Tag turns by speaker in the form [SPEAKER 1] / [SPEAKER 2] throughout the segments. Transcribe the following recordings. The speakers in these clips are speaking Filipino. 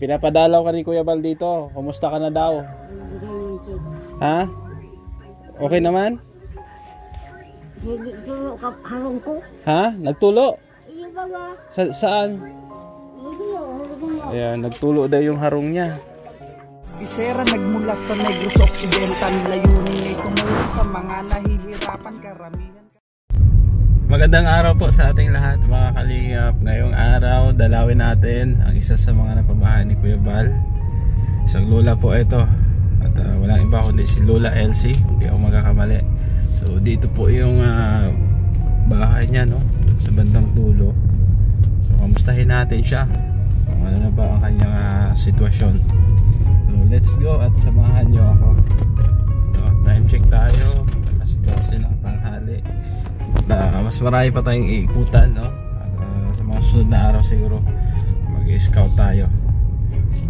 [SPEAKER 1] Pinapadalaw ka ni Kuya Bal dito. Kumusta ka na daw? Ha? Okay naman?
[SPEAKER 2] Nagtulo ka harong ko.
[SPEAKER 1] Ha? Nagtulo?
[SPEAKER 2] Iyo ba ba?
[SPEAKER 1] Saan? Ayan, nagtulo daw yung harong niya.
[SPEAKER 3] Isera nagmula sa Negros Occidental, layunin ay tumulong sa mga nahihirapan karamihan.
[SPEAKER 1] Magandang araw po sa ating lahat mga kalingap. Ngayong araw, dalawin natin ang isa sa mga napabahay ni Kuya Bal. Isang lola po ito. At walang iba kundi si Lola Elsie, hindi ako magkakamali. So dito po yung bahay niya, no? Sa bandang dulo. So kamustahin natin siya. Kung ano na ba ang kanyang sitwasyon. So let's go at samahan nyo ako. So, time check tayo. Alas 12 ng tanghali. Mas marami pa tayong iikutan, no? Sa mga susunod na araw siguro mag-scout tayo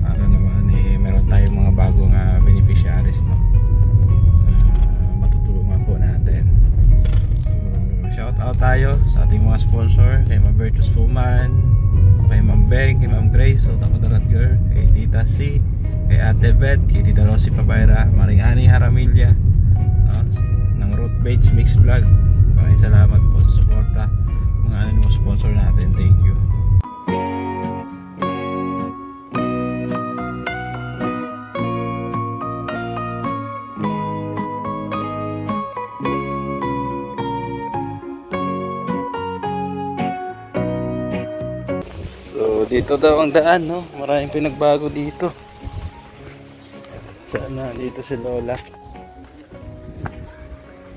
[SPEAKER 1] para naman meron tayong mga bagong beneficiaries, no? Matutulungan po natin. So, shout out tayo sa ating mga sponsor, kay Mabertus Fuman, kay Ma'am Beng, kay Ma'am Grace so Takodaratger, kay Tita C, kay Ate Beth, kay Tita Rosie Pabayra, Maring Ani Haramilya, no? Ng Root Baits Mix Vlog. Maraming salamat po sa suporta mga anong sponsor natin. Thank you. So dito daw ang daan, no? Maraming pinagbago dito. Sana dito si Lola.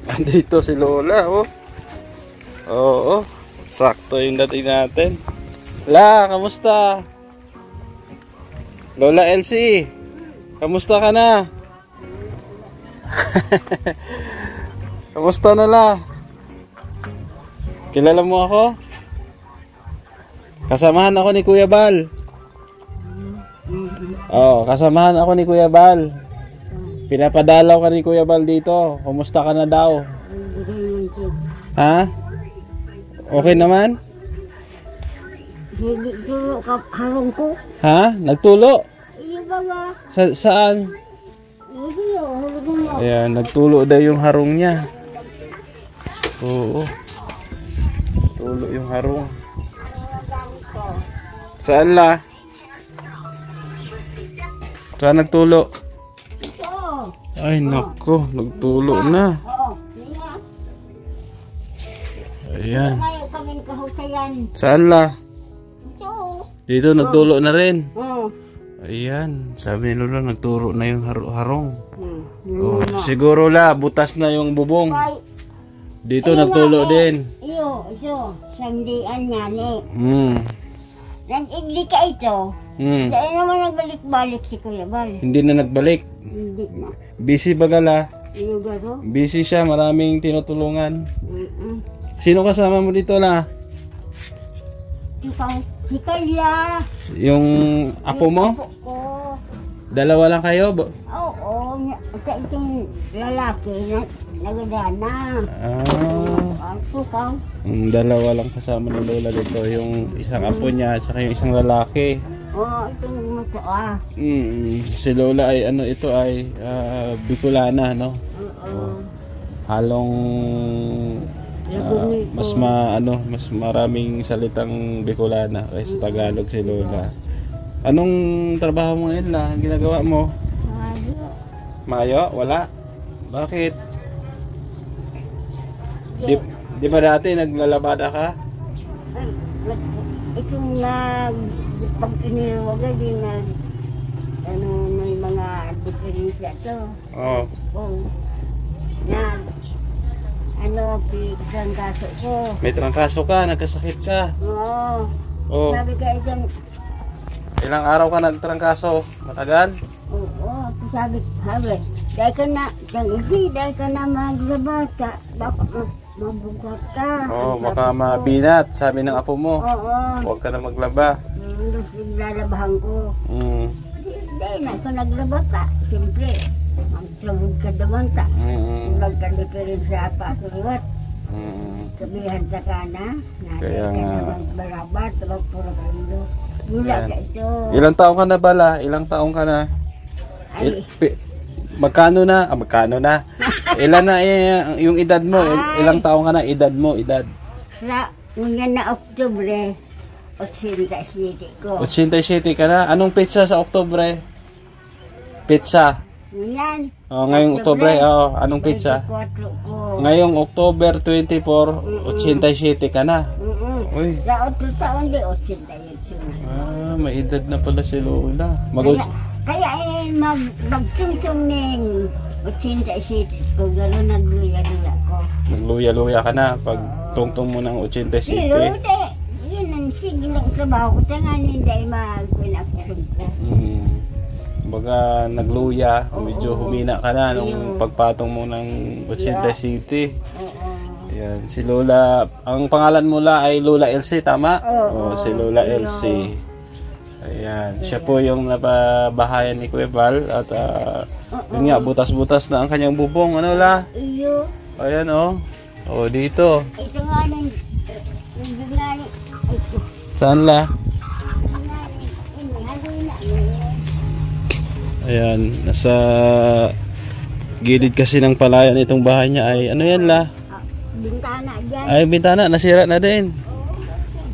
[SPEAKER 1] Andito si Lola, oh. Oo, sakto yung dating natin. La, kamusta? Lola Elsie, kamusta ka na? Kamusta na la? Kilala mo ako? Kasamahan ako ni Kuya Bal. Oh, kasamahan ako ni Kuya Bal. Pinapadalaw ka ni Kuya Bal dito. Kumusta ka na daw? Ha? Okay naman?
[SPEAKER 2] Nagtulo ka harong ko.
[SPEAKER 1] Ha? Nagtulo?
[SPEAKER 2] Iyo ba ba?
[SPEAKER 1] Saan? Ayan, nagtulo daw yung harong niya. Oo. Tulo yung harong. Saan la? Saan nagtulo? Ay nako, nagtulo na. Ayan. Saan la? Dito nagtulo na rin. Ayan, sabi ni Lola nagturo na yung harong. Oh, siguro la, butas na yung bubong. Dito nagtulo din.
[SPEAKER 2] Iyo, sandian nga ni. Nag-igli ka ito. Dahil naman nagbalik-balik si Kuya Bal.
[SPEAKER 1] Hindi na nagbalik.
[SPEAKER 2] Hindi na.
[SPEAKER 1] Busy bagala.
[SPEAKER 2] Iyo garo?
[SPEAKER 1] Busy siya, maraming tinutulungan. Sino kasama mo dito la?
[SPEAKER 2] Ikaw, si Kaya.
[SPEAKER 1] Yung apo mo?
[SPEAKER 2] Apo ko.
[SPEAKER 1] Dalawa lang kayo?
[SPEAKER 2] Oo, itong lalaki na nagadana. Ako ka.
[SPEAKER 1] Dalawa lang kasama ng Lola dito. Yung isang apo niya, saka yung isang lalaki.
[SPEAKER 2] Oo, itong mato
[SPEAKER 1] Si Lola ay ano ito ay Bicolana, no?
[SPEAKER 2] Oo.
[SPEAKER 1] Halong mas maraming salitang Bicolana kaysa Tagalog si Lola. Anong trabaho mo ngayon la? Ang ginagawa mo? Mayo? Wala? Bakit? Di ba dati naglalabada ka?
[SPEAKER 2] Itong pag iniluwaga din may mga diferensya to.
[SPEAKER 1] Oo.
[SPEAKER 2] Trangkaso ko.
[SPEAKER 1] May trangkaso ka, nagkasakit ka.
[SPEAKER 2] Oo. Sabi ka itong...
[SPEAKER 1] Ilang araw ka nagtrangkaso? Matagal?
[SPEAKER 2] Oo. Sabi, dahil ka na maglabat ka. Baka mabugat ka.
[SPEAKER 1] Oo, baka mabinat, sabi ng apo mo.
[SPEAKER 2] Oo.
[SPEAKER 1] Huwag ka na maglaba.
[SPEAKER 2] Lalabahan ko. Dahil na ako naglaba ka. Siyempre, magtulog ka naman ka. Magka-diferensya pa ako liwat. Sabihan ka na.
[SPEAKER 1] Kaya nga.
[SPEAKER 2] Barabat, magpura-pundo. Wala
[SPEAKER 1] Yan.
[SPEAKER 2] ka ito.
[SPEAKER 1] Ilang taong ka na bala? Ilang taong ka na?
[SPEAKER 2] Ay,
[SPEAKER 1] Magkano na? Magkano na? Ilan na yung edad mo? Ilang taong ka na? Edad mo, edad.
[SPEAKER 2] sa ngunyan na Oktubre, 87 ko.
[SPEAKER 1] 87 ka na? Anong petsa sa Oktubre? Petsa.
[SPEAKER 2] Ngunyan.
[SPEAKER 1] Oh, ngayong Oktubre, anong petsa?
[SPEAKER 2] 24 ko.
[SPEAKER 1] Ngayong October 24, 87 ka na. Uy.
[SPEAKER 2] Sa otro taon di 88 na.
[SPEAKER 1] May edad na pala si Lola.
[SPEAKER 2] Kaya magtungsong ng 87 ko, gano'n nagluya-luya ko.
[SPEAKER 1] Nagluya-luya ka na pag tungtong mo ng 87.
[SPEAKER 2] Pero yun ang sige ng trabaho ko, tanganin dahil mag-pinakusog ko.
[SPEAKER 1] Baga nagluya, medyo humina ka na nung pagpatong mo ng 87. Yan, si Lola, ang pangalan mo la ay Lola Elsie, tama? Oo, si Lola Elsie. Ayan, siya po yung napabahayan ni Kuya Val at yun nga, butas-butas na ang kanyang bubong. Ano la?
[SPEAKER 2] Iyo.
[SPEAKER 1] Ayan dito.
[SPEAKER 2] Ito nga rin, hindi nga rin, ito.
[SPEAKER 1] Saan la?
[SPEAKER 2] Hindi nga rin, hindi na.
[SPEAKER 1] Ayan, nasa gilid kasi ng palayan itong bahay niya ay ano yan la?
[SPEAKER 2] Bintana dyan.
[SPEAKER 1] Ay, bintana, nasira na din.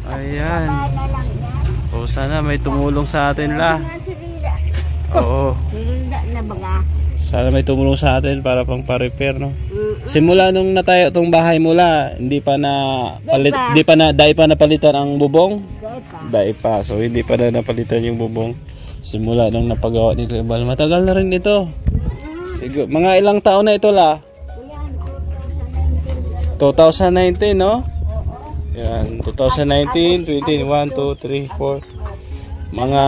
[SPEAKER 1] Ayan.
[SPEAKER 2] Paano lang yan?
[SPEAKER 1] O sana may tumulong sa atin la.
[SPEAKER 2] Sirira.
[SPEAKER 1] Oo.
[SPEAKER 2] Sirira na baga.
[SPEAKER 1] Sana may tumulong sa atin para pang pa-repair, no? Simula nung natayo tong bahay mula, hindi pa na dahil pa napalitan ang bubong. Dahil pa. So hindi pa na napalitan yung bubong. Simula nung napagawa ni Kuya Val. Matagal na rin ito. Siguro mga ilang taon na ito la? 2019, no? Yan, 2019, 21, 2, 3, 4. Mga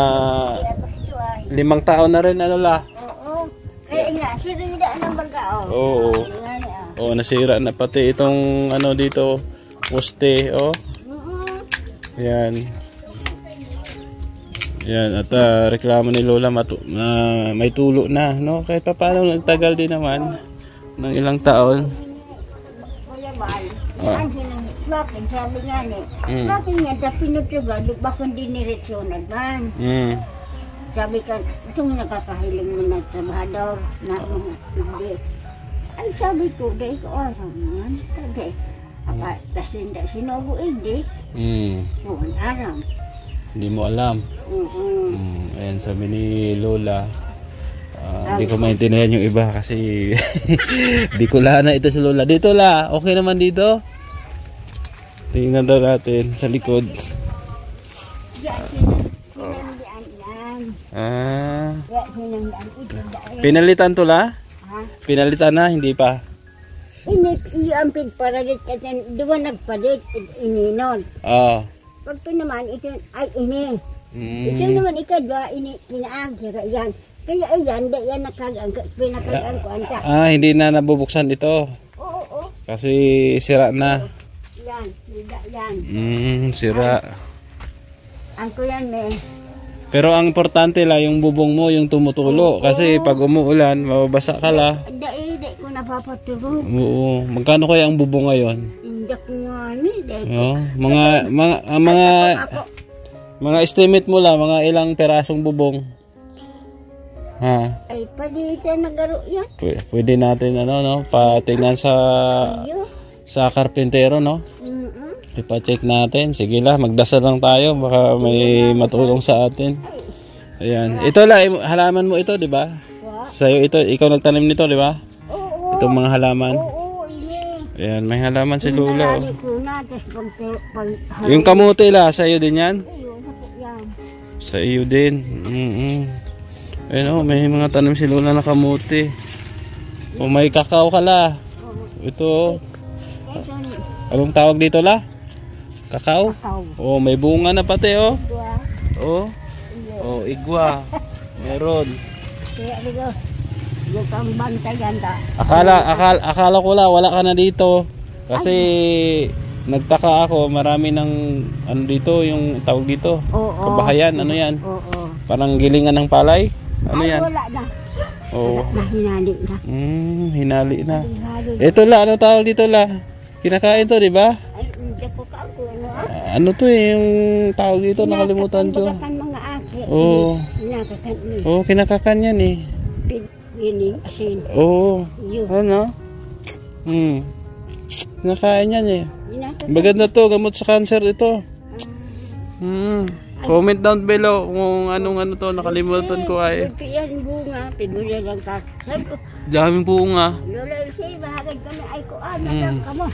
[SPEAKER 1] 5 taon na rin, ano la?
[SPEAKER 2] Oo. Kaya nga, sirira ng baga,
[SPEAKER 1] Oo. Oo, nasira na pati itong ano dito, poste, Yan. Yan, at reklamo ni Lola na may tulo na, no? Kahit pa paano nagtagal din naman ng ilang taon.
[SPEAKER 2] Bakit sabi nga bakit nga sa pinutuga, di ba kung diniretsunan man? Sabi ka, itong nakakahiling mo na trabahador na mga hindi. Ay sabi ko, dahil ko araw naman, sabi, tas hindi sinugo hindi. Buwan araw.
[SPEAKER 1] Hindi mo alam. Ayan, sabi ni Lola. Hindi ko maintindihan yung iba kasi Bicolana ito si Lola. Dito la, okay naman dito? Tingnan daw natin sa likod. Pinalitan to la? Pinalitan na, hindi pa?
[SPEAKER 2] Iampid para dito kasi diba nagpalit ininon. Pag ito naman, ito ay ini. Ito naman ikadwa, kinaang siya yan. Kaya ayan, di yan pinakagaan ko anta.
[SPEAKER 1] Hindi na nabubuksan ito.
[SPEAKER 2] Oo.
[SPEAKER 1] Kasi sira na.
[SPEAKER 2] Yan, yan.
[SPEAKER 1] Sira.
[SPEAKER 2] Ang ko yan
[SPEAKER 1] Pero ang importante la, yung bubong mo, yung tumutulo. Kasi pag umuulan, mababasa ka la.
[SPEAKER 2] Di ko napapatulog.
[SPEAKER 1] Oo. Magkano kaya ang bubong ngayon?
[SPEAKER 2] Hindi ko nga
[SPEAKER 1] Mga estimate mo la, mga ilang perasong bubong?
[SPEAKER 2] Ay, palita na garo yan.
[SPEAKER 1] Pwede natin patingnan sa karpentero, no? Ipa-check natin. Sige la, magdasal lang tayo, baka may matulong sa atin. Ayan. Ito la, halaman mo ito, di ba? Sa'yo ito, ikaw nagtanim nito, di ba?
[SPEAKER 2] Oo.
[SPEAKER 1] Itong mga halaman.
[SPEAKER 2] Oo,
[SPEAKER 1] Ayan, may halaman si Lola.
[SPEAKER 2] Yung
[SPEAKER 1] kamote la, sa'yo din yan?
[SPEAKER 2] yan.
[SPEAKER 1] Sa iyo din. Ayun, may mga tanim si Lola na kamote. May kakao ka la. Ito. Anong tawag dito la? Kakao? May bunga na pati igwa. Meron. Akala ko la wala ka na dito. Kasi nagtaka ako, marami ng dito, yung tawag dito. Kabahayan, ano yan? Parang gilingan ng palay. Ano yan?
[SPEAKER 2] Wala na. Hinali na.
[SPEAKER 1] Hinali na. Ito la, ano tawag dito la? Kinakain to, di ba?
[SPEAKER 2] Ay, hindi po ka ako.
[SPEAKER 1] Ano to yung tawag dito, nakalimutan ko. Oo.
[SPEAKER 2] Kinakakan ni.
[SPEAKER 1] Oo, kinakakan yan eh.
[SPEAKER 2] Pining asin.
[SPEAKER 1] Oo.
[SPEAKER 2] Yun.
[SPEAKER 1] Ano? Kinakain yan eh.
[SPEAKER 2] Kinakakan.
[SPEAKER 1] Maganda to, gamot sa cancer ito. Comment down below kung anong to, nakalimutan ko ay.
[SPEAKER 2] Gulpi yan bunga. Pigulya lang ka. Sabi ko,
[SPEAKER 1] Daming bunga.
[SPEAKER 2] Lola Ilse, bahagad kami ay ko. Madam ka mo.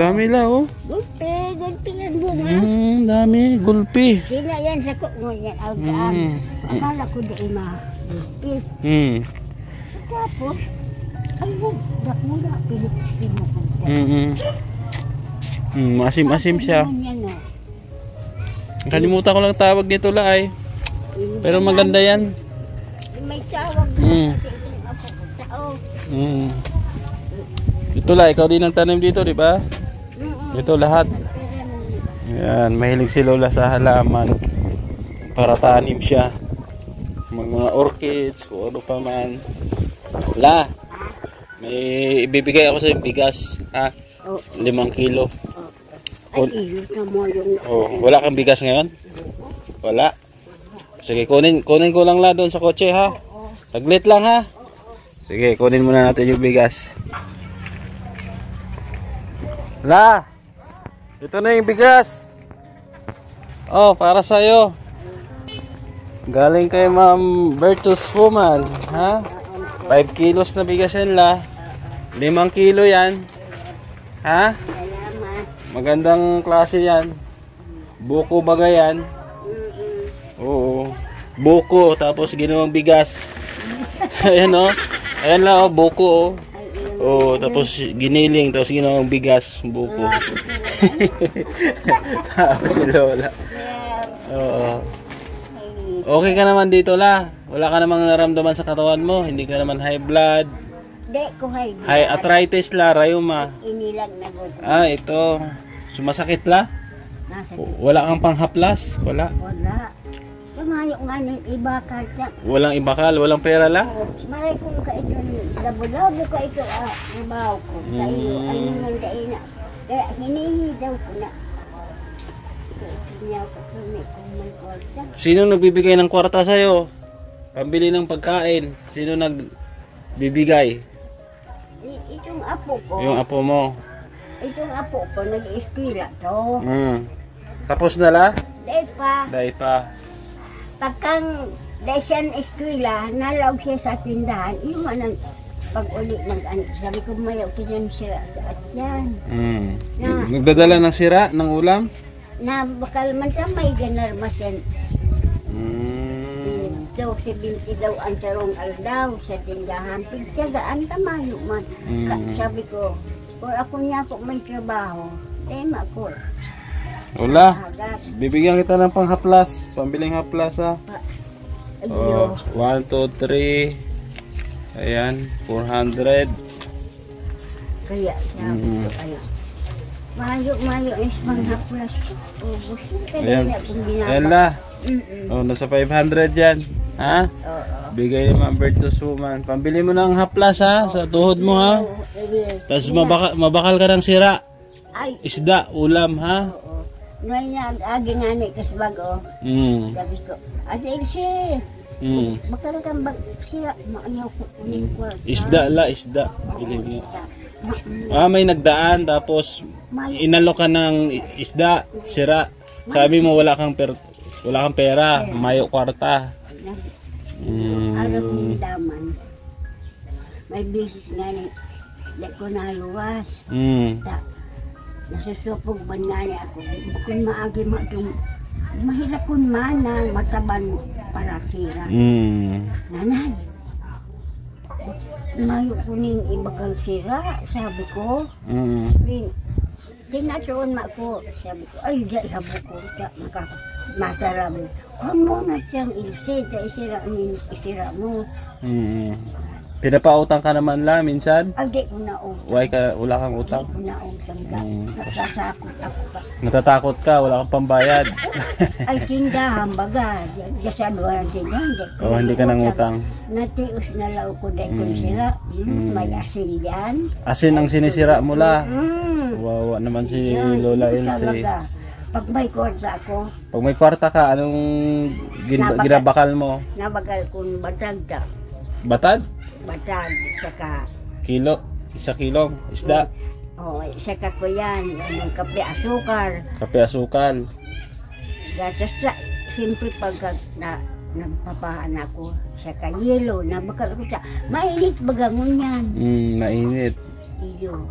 [SPEAKER 1] Dami la oh.
[SPEAKER 2] Gulpi yan bunga.
[SPEAKER 1] Dami, gulpi.
[SPEAKER 2] Kina yan sa ko. Yan, awdaan. Akala ko di gulpi. Tapos, ay mo, muna, pilit mo ko.
[SPEAKER 1] Masim-asim siya.
[SPEAKER 2] Yan, oh.
[SPEAKER 1] Kalimutan ko lang tawag nito la ay. Pero maganda yan.
[SPEAKER 2] May tawag na.
[SPEAKER 1] Ito la, ikaw din ang tanim dito, di ba? Ito lahat. Yan, mahilig si Lola sa halaman. Para tanim siya. Mga orchids, kung ano pa man. La, may ibibigay ako sa yung bigas. Ha? 5 kilo. Wala kang bigas ngayon? Wala. Sige, kunin ko lang la doon sa kotse ha. Taglit lang ha. Sige, kunin muna natin yung bigas. La, ito na yung bigas. Oh, para sa'yo. Galing kay Ma'am Bertus Fuman, ha? 5 kilos na bigas yan la. 5 kilo yan. Ha? Magandang klase yan. Buko baga yan. Oo. Buko, tapos ginawang bigas. Ayan o. Ayan lang o, buko o. Oo, tapos giniling, tapos ginawang bigas. Buko. Tapos si Lola. Oo. Okay ka naman dito la. Wala ka namang naramdaman sa katawan mo. Hindi ka naman high blood.
[SPEAKER 2] Hindi ko high blood.
[SPEAKER 1] High arthritis la, rayuma.
[SPEAKER 2] Inilag na ko.
[SPEAKER 1] Ito. Sumasakit la?
[SPEAKER 2] Nasa
[SPEAKER 1] Wala kang panghaplas? Wala?
[SPEAKER 2] wala. Tumayo nga ng iba ka.
[SPEAKER 1] Walang ibakal? Walang pera la?
[SPEAKER 2] Maray kong ka ito. Labo-labo ka ito. Ibaw ko. Kayo. Ay naman kayo na. Kaya hinihidaw ko na. Kaya ko may kuman kwarta.
[SPEAKER 1] Sino nagbibigay ng kwarta sa'yo? Pambili ng pagkain. Sino nagbibigay?
[SPEAKER 2] Itong apo ko.
[SPEAKER 1] Yung apo mo.
[SPEAKER 2] Itong apo ko, nag-eskwila to.
[SPEAKER 1] Tapos na la?
[SPEAKER 2] Dahil pa,
[SPEAKER 1] Dahil pa.
[SPEAKER 2] pagkang dahil siya ng eskwila, nalaw siya sa tindahan. Yung anong pag-uli sabi ko mayaw kinyan siya sa atyan.
[SPEAKER 1] Nagdadala ng sira ng ulam?
[SPEAKER 2] Na bakal man siya may ganarmas yan. Daw 70 daw ang sarong aldaw sa tindahan. Pigtyagaan tamayo man. Sabi ko, kung ako niya po may trabaho, tema ko.
[SPEAKER 1] Wala. Bibigyan kita ng panghaplas. Pambiling haplas ha. 1, 2, 3. Ayan, 400.
[SPEAKER 2] Kaya sabi ko, mayo is panghaplas. Ubus.
[SPEAKER 1] Ayan. Ayan la. Nasa 500 yan. Ha? Bigay ni Ma'am Bertus Fuman. Pambili mo ng haplas ha, sa tuhod mo ha. Tapos mabakal ka ng sira. Isda, ulam ha.
[SPEAKER 2] Ngayon agi nga ni kasbago. Sabi ko, Ate Elsie, bakal kang sira, maayaw ko.
[SPEAKER 1] Isda la, isda. Bili mo. May nagdaan tapos inalok ka ng isda, sira. Sabi mo wala kang pera, mayo kwarta.
[SPEAKER 2] Araw ni daman. May bisis nga ni ko naluwas. Nasusupog man nga ni ako. Kung maagi mahilakon man ang mataban para sira. Nanay, mayo ko ning ibakal sira, sabi ko. Tinatoon ma ko, sabi ko, ay, di habo ko, masarap. Ano na siyang ilse, isira mo.
[SPEAKER 1] Pinapautang ka naman la, minsan?
[SPEAKER 2] Ay, di ko na utang.
[SPEAKER 1] Wala kang utang?
[SPEAKER 2] Di ko na utang ka. Nagsasakot ako ka.
[SPEAKER 1] Natatakot ka, wala kang pambayad.
[SPEAKER 2] Ay, tindahan baga. Gasaduhan tindahan.
[SPEAKER 1] Hindi ka nang utang.
[SPEAKER 2] Natius na law ko dahil kung sira. May asin yan.
[SPEAKER 1] Asin ang sinisira mo la. Wawa naman si Lola Ilse.
[SPEAKER 2] Pag may kwarta ako,
[SPEAKER 1] Pag may kwarta ka, anong ginabakal mo?
[SPEAKER 2] nabagal kong batagda.
[SPEAKER 1] Batad?
[SPEAKER 2] Batag, saka,
[SPEAKER 1] Kilo? 1 kilong isda?
[SPEAKER 2] saka ko yan, yung kape asukar.
[SPEAKER 1] Kape asukal?
[SPEAKER 2] Gatas sa, siyempre pagka nagpapahan ako, saka yelo, nabakal ko sa, mainit bagangon yan.
[SPEAKER 1] Mainit.
[SPEAKER 2] Iyo.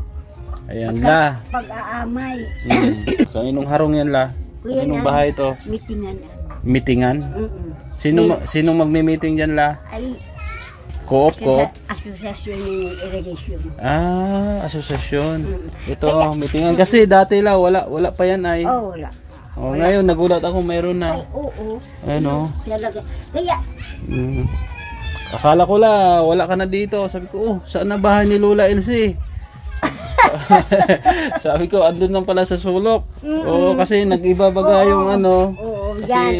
[SPEAKER 1] Ayan la.
[SPEAKER 2] Pag-aamay.
[SPEAKER 1] Kaninong harong yan la? Kaninong bahay ito?
[SPEAKER 2] Mitingan.
[SPEAKER 1] Mitingan? Sino magmi-meeting dyan la?
[SPEAKER 2] Ay,
[SPEAKER 1] Co-op?
[SPEAKER 2] Asosasyon ng Irrigation.
[SPEAKER 1] Asosasyon. Ito, mitingan. Kasi dati la, wala pa yan ay.
[SPEAKER 2] Wala.
[SPEAKER 1] Ngayon, nagulat ako mayroon na.
[SPEAKER 2] Ay, oo.
[SPEAKER 1] Ano?
[SPEAKER 2] Talaga. Kaya,
[SPEAKER 1] akala ko la, wala ka na dito. Sabi ko, saan na bahay ni Lola Elsie? Sabi ko, andun lang pala sa sulok. Kasi nag-iba baga yung ano.
[SPEAKER 2] yan.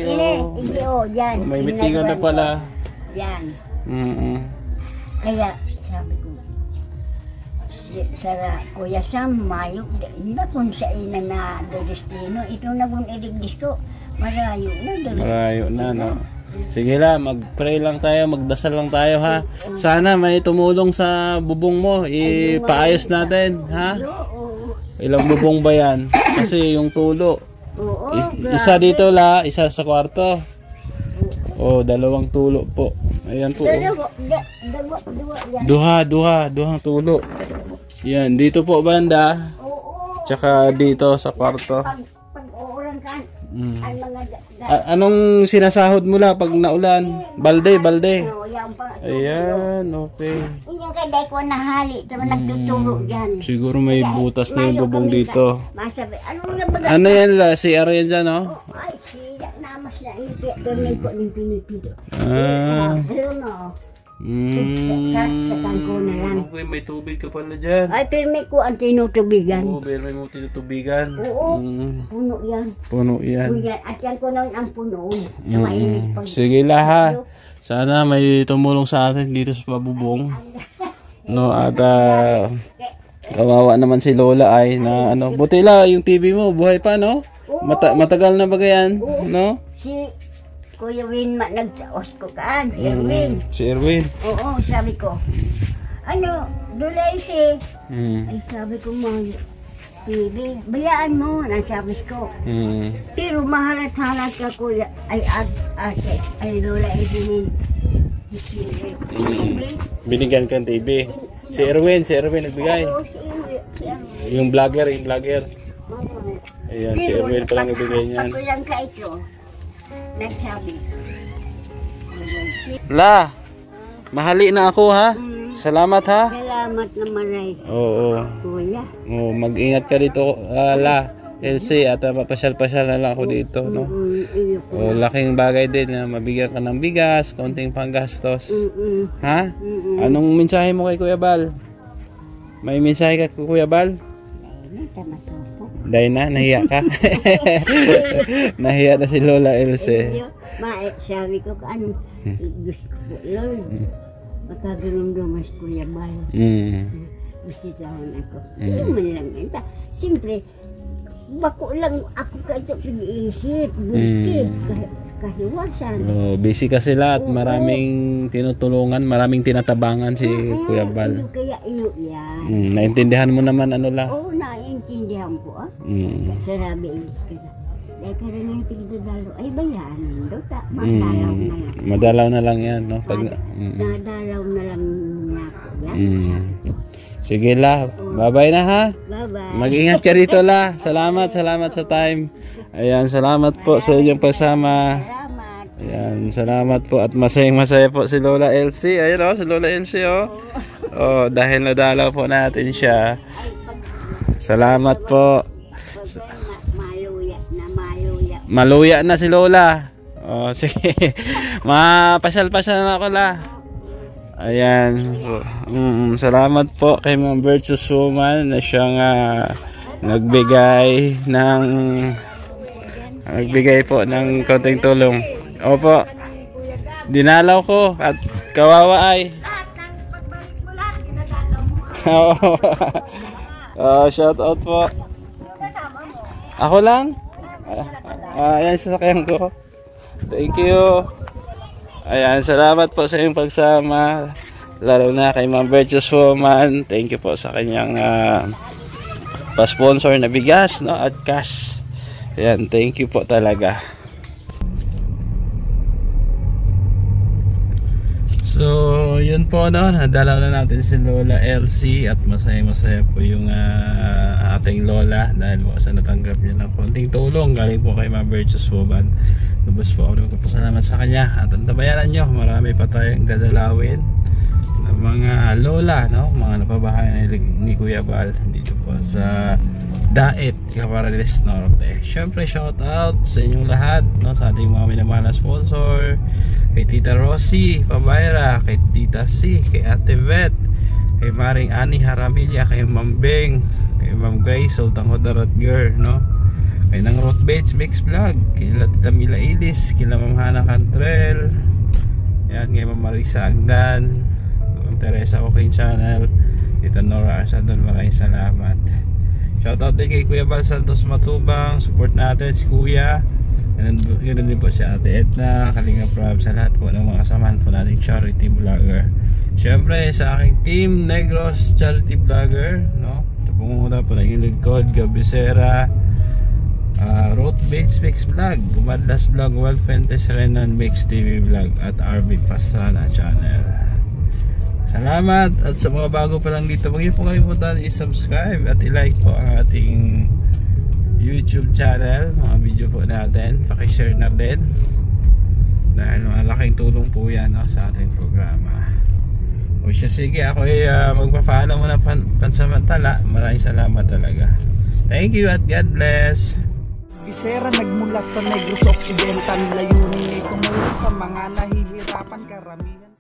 [SPEAKER 2] Yan.
[SPEAKER 1] May mitingan na pala.
[SPEAKER 2] Yan. Kaya, sabi ko, Sara, Kuya Sam, mayo, na kung sa ina na destino, ito na kung iligdisto, marayo na.
[SPEAKER 1] Marayo na, no? Sige la, mag-pray lang tayo, magdasal lang tayo ha. Sana may tumulong sa bubong mo, ipaayos natin, ha? Ilang bubong ba yan? Kasi yung tulo. Isa dito la, isa sa kwarto. 2 tulo po. Ayan po. Duhang tulo. Yan, dito po banda. Tsaka dito sa kwarto.
[SPEAKER 2] Pag-uulan ka, ang mga
[SPEAKER 1] anong sinasahod mo la pag naulan? Balde. Ayan, okay.
[SPEAKER 2] Yung kaday ko nahali, tama nagtuturo yan.
[SPEAKER 1] Siguro may butas na yung bubong dito.
[SPEAKER 2] Masabi, anong nabagal?
[SPEAKER 1] Ano yan la? CR yan dyan, no?
[SPEAKER 2] Ay, siya namas na hindi. Doon ko ng pinipili. Ayun o. Sa kangko na lang.
[SPEAKER 1] Okay, may tubig ka pala dyan.
[SPEAKER 2] Ay, pirmi ko ang tinutubigan.
[SPEAKER 1] May mo tinutubigan.
[SPEAKER 2] Oo, puno yan.
[SPEAKER 1] Puno yan.
[SPEAKER 2] At yan ko nang ang puno. Na mainit pag...
[SPEAKER 1] Sige la ha. Sana may tumulong sa atin dito sa pabubong. No, at kawawa naman si Lola ay na ano. Buti la, yung TV mo buhay pa, no? Matagal na ba yan? No?
[SPEAKER 2] Si Kuya Win, nagtaos ko kaan. Erwin.
[SPEAKER 1] Si Erwin.
[SPEAKER 2] Oo, sabi ko. Ano, dulay si. Ay, sabi ko mo, TV, bayaan mo, nasabi ko. Pero mahalat-halat ka, Kuya. Ay, Lola, ay
[SPEAKER 1] binigyan ka ng TV. Si Erwin nagbigay.
[SPEAKER 2] Oo, si Erwin.
[SPEAKER 1] Yung vlogger.
[SPEAKER 2] Oo.
[SPEAKER 1] Ayan, si Erwin palang nagbigay niyan.
[SPEAKER 2] Pag lang ka ito, nagsabi.
[SPEAKER 1] La, mahali na ako ha. Salamat ha.
[SPEAKER 2] Salamat naman ay.
[SPEAKER 1] Oo.
[SPEAKER 2] Kuya.
[SPEAKER 1] Mag-ingat ka dito, la. Elsie, at mapasyal-pasyal na lang ako dito, no? Laking bagay din na mabigyan ka ng bigas, konting panggastos. Ha? Anong mensahe mo kay Kuya Bal? May mensahe ka kay Kuya Bal? Dahil na, nahiya ka? Nahiya na si Lola Elsie.
[SPEAKER 2] Sabi ko, ano, gusto ko, Lord, makagulong-dumas Kuya Bal. Gusto taon ako. Yung man lang yan. Siyempre, bako lang ako kaito pag-iisip, buti, kahiwasan.
[SPEAKER 1] Busy kasi lahat, maraming tinutulungan, maraming tinatabangan si Kuya Bal.
[SPEAKER 2] Kaya iyo yan.
[SPEAKER 1] Naintindihan mo naman ano la?
[SPEAKER 2] Oo, naiintindihan ko Sarabi ilis ka na. Dahil ka rin yung tigdadalo, ay bayanin daw, madalaw na lang.
[SPEAKER 1] Madalaw na lang yan, no?
[SPEAKER 2] Nadalaw na lang niya ako yan.
[SPEAKER 1] Sige la, bye-bye na ha.
[SPEAKER 2] Bye-bye.
[SPEAKER 1] Mag-ingat ka rito la. Salamat sa time. Ayan, salamat po sa inyong pasama.
[SPEAKER 2] Salamat.
[SPEAKER 1] Ayan, salamat po at masayang-masaya po si Lola Elsie. Ayun si Lola Elsie dahil nadalaw po natin siya. Salamat po. Maluya na si Lola. Sige. Mapasyal-pasyal na ako la. Ayan. Salamat po kay Ma'am Virtuous Woman na siyang nagbigay po ng konting tulong. Opo. Dinalaw ko at kawawa ay. Shout out po. Ako lang? Ayan, sasakyan ko. Thank you. Ayan, salamat po sa inyong pagsama. Lalo na kay Ma'am Virtuous Woman. Thank you po sa kanyang pa-sponsor na bigas, no, at cash. Ayan, thank you po talaga. So, yun po, no, nadalaw na natin si Lola Elsie at masaya-masaya po yung ating Lola dahil po sa natanggap niya ng konting tulong galing po kay Ma'am Virtuous Woman. Lubos po ako nagpapasalamat sa kanya at antabayanan nyo, marami pa tayong dadalawin ng mga Lola, no, mga napabahay ni Kuya Bal dito po sa Daet, Camarines Norte. Syempre shout out sa inyong lahat, no, sa ating mga minamahal na sponsor, kay Tita Rosie Pabayra, kay Tita C, kay Ate Vet, kay Maring Ani Haramilla, kay Ma'am Beng, kay Ma'am Grace Sultan Hodarot Girl, no, kay Nang Root Bates Mix Vlog, kay Tita Mila Ilis, kay Ma'am Hana Cantrell, yan, kay Ma'am Marisa Agdan, Ma'am Teresa Oking Channel, Tita Nora Arsadon, maraming salamat. Shoutout din kay Kuya Bal Santos Matubang, support natin si Kuya, and yun din po si Ate Edna, Kalinga Prab, sa lahat po ng mga samahan po nating charity vlogger. Siyempre sa aking team Negros Charity Vlogger, no, ito pong muna po na yung lingkod, Gabisera, Road Bates Mix Vlog, Gumadlas Vlog, Wild Fentes Renan Mix TV Vlog, at RB Pastrana Channel. Salamat, at sa mga bago pa lang dito, huwag niyo po kalimutan i-subscribe at i-like po ang ating YouTube channel, mga video po natin, paki-share na din dahil malaking tulong po yan, no, sa ating programa. O siya, sige, ako ay magpapaalam muna pansamantala. Maraming salamat talaga. Thank you at God bless.
[SPEAKER 3] Bisera nagmula sa Negros Occidental, layunin ay tumulong sa mga nahihirapan karamihan.